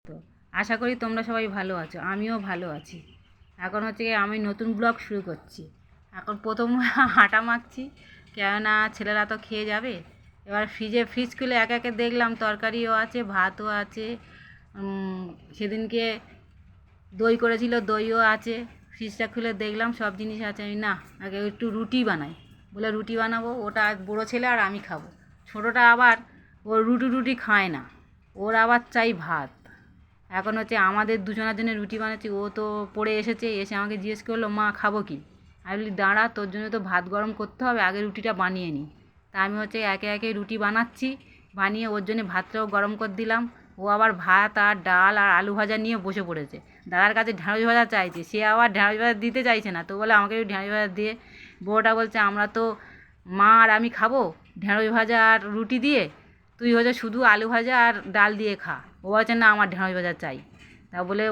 তো আশা করি তোমরা সবাই ভালো আছো, আমিও ভালো আছি। এখন হচ্ছে গিয়ে আমি নতুন ব্লগ শুরু করছি। এখন প্রথম আটা মাখছি, কেননা ছেলেরা তো খেয়ে যাবে। এবার ফ্রিজ খুলে একে একে দেখলাম তরকারিও আছে, ভাতও আছে, সেদিনকে দই করেছিল, দইও আছে। ফ্রিজটা খুলে দেখলাম সব জিনিস আছে। আমি না, আগে একটু রুটি বানাই বলে রুটি বানাবো। ওটা বড়ো ছেলে আর আমি খাবো। ছোটোটা আবার ওর রুটি খায় না, ওর আবার চাই ভাত। এখন হচ্ছে আমাদের দুজনের জন্য রুটি বানাচ্ছি। ও তো পড়ে এসেছে, এসে আমাকে জিজ্ঞেস করলো, মা খাবো কি? আমি বলি দাঁড়া, তোর জন্য তো ভাত গরম করতে হবে, আগে রুটিটা বানিয়ে নিই। তা আমি হচ্ছে একে একে রুটি বানাচ্ছি, বানিয়ে ওর জন্য ভাতটাও গরম করে দিলাম। ও আবার ভাত আর ডাল আর আলু ভাজা নিয়ে বসে পড়েছে। দাদার কাছে ঢ্যাঁড়স ভাজা চাইছে, সে আবার ঢ্যাঁড়স ভাজা দিতে চাইছে না, তো বলে আমাকে একটু ঢ্যাঁড়স ভাজা দিয়ে। বউটা বলছে আমরা তো মা আর আমি খাবো ঢ্যাঁড়স ভাজা আর রুটি দিয়ে, তুই হচ্ছে শুধু আলু ভাজা আর ডাল দিয়ে খা। ও বলছে না, আমার ঢ্যাঁড়স ভাজা চাই। তা বলে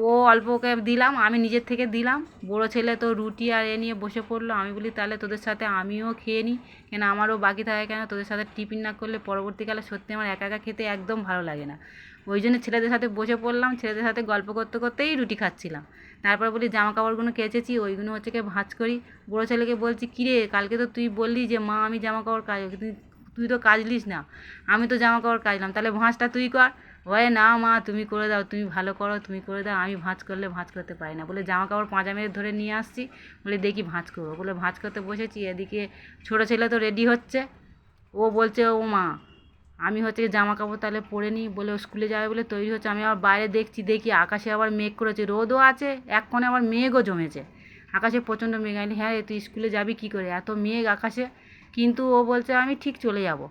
ও অল্প ওকে দিলাম, আমি নিজের থেকে দিলাম। বড়ো ছেলে তো রুটি আর এ নিয়ে বসে পড়লো। আমি বলি তাহলে তোদের সাথে আমিও খেয়ে নিই, কেন আমারও বাকি থাকে, কেন তোদের সাথে টিফিন না করলে পরবর্তীকালে সত্যি আমার একা একা খেতে একদম ভালো লাগে না। ওই জন্য ছেলেদের সাথে বসে পড়লাম, ছেলেদের সাথে গল্প করতে করতেই রুটি খাচ্ছিলাম। তারপর বলি জামা কাপড়গুলো কেচেছি, ওইগুলো হচ্ছে কি ভাঁজ করি। বড়ো ছেলেকে বলছি, কিরে কালকে তো তুই বললি যে মা আমি জামা কাপড় কাচ, তুই তো কাচলিস না। আমি তো জামা কাপড় কাচলাম, তাহলে ভাঁজটা তুই কর। বলে না মা তুমি করে দাও, তুমি ভালো করো, তুমি করে দাও, আমি ভাঁজ করলে ভাঁজ করতে পারি না। বলে জামা কাপড় পাঁজা মেরে ধরে নিয়ে আসছি, বলে দেখি ভাঁজ করবো। বলে ভাঁজ করতে বসেছি। এদিকে ছোটো ছেলে তো রেডি হচ্ছে। ও বলছে ও মা আমি হচ্ছে জামা কাপড় তাহলে পরে নিই, বলে ও স্কুলে যাবে বলে তৈরি হচ্ছে। আমি আবার বাইরে দেখি আকাশে আবার মেঘ করেছে, রোদও আছে, এক কোণে আবার মেঘও জমেছে। আকাশে প্রচণ্ড মেঘ। আমি হ্যাঁ রে, তুই স্কুলে যাবি কী করে, এত মেঘ আকাশে? কিন্তু ও বলছে আমি ঠিক চলে যাব।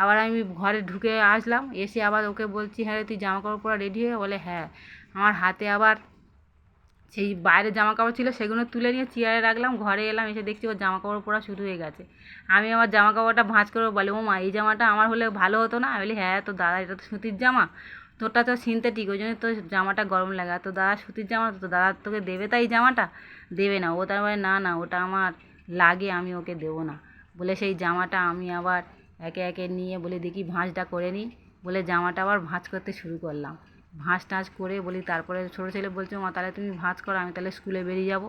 আবার আমি ঘরে ঢুকে আসলাম, এসে আবার ওকে বলছি হ্যাঁ রে তুই জামা কাপড় পরা রেডি হয়ে? বলে হ্যাঁ। আমার হাতে আবার সেই বাইরের জামা কাপড় ছিল, সেগুলো তুলে নিয়ে চেয়ারে রাখলাম। ঘরে এলাম, এসে দেখছি ওর জামা কাপড় পরা শুরু হয়ে গেছে। আমি আমার জামা কাপড়টা ভাঁজ করে বলে ও মা এই জামাটা আমার হলে ভালো হতো না? আমি বলি হ্যাঁ তো দাদা এটা তো সুতির জামা, তোরটা তো সিনথেটিক, ওই জন্য তো জামাটা গরম লাগে। আর তো দাদা সুতির জামা, তো দাদা তোকে দেবে তাই জামাটা? দেবে না। ও তার বলে না না ওটা আমার লাগে, আমি ওকে দেবো না। বলে সেই জামাটা আমি আবার একে একে নিয়ে বলে দেখি ভাঁজটা করে নিই, বলে জামাটা আবার ভাঁজ করতে শুরু করলাম। ভাঁজ টাঁজ করে বলি, তারপরে ছোটো ছেলে বলছে মা তাহলে তুমি ভাঁজ করো, আমি তাহলে স্কুলে বেরিয়ে যাব।